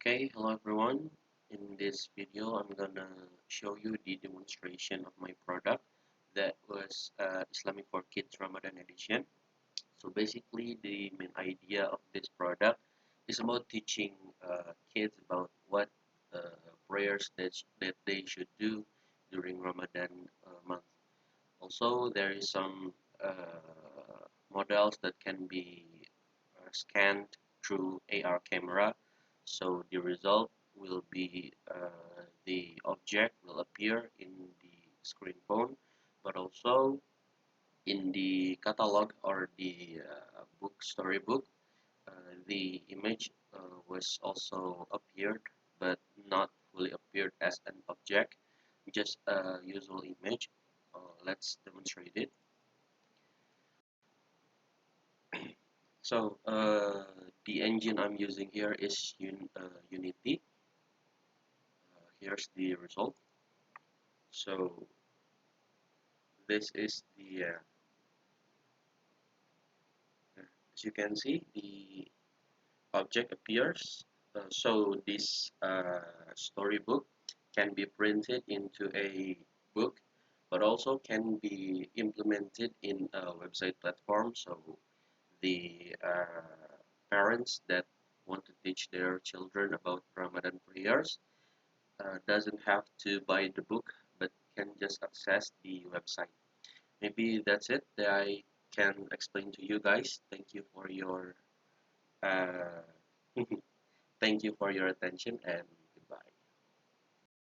Okay, hello everyone. In this video, I'm gonna show you the demonstration of my product that was Islamic for Kids Ramadan edition. So basically, the main idea of this product is about teaching kids about what prayers that they should do during Ramadan month. Also, there is some models that can be scanned through AR camera. So the result will be the object will appear in the screen phone, but also in the catalog or the storybook, the image was also appeared, but not fully appeared as an object, just a usual image. Let's demonstrate it. So the engine I'm using here is Unity. Here's the result. So this is the as you can see, the object appears. So this storybook can be printed into a book, but also can be implemented in a website platform. So the parents that want to teach their children about Ramadan prayers doesn't have to buy the book, but can just access the website. Maybe that's it that I can explain to you guys. Thank you for your uh, thank you for your attention and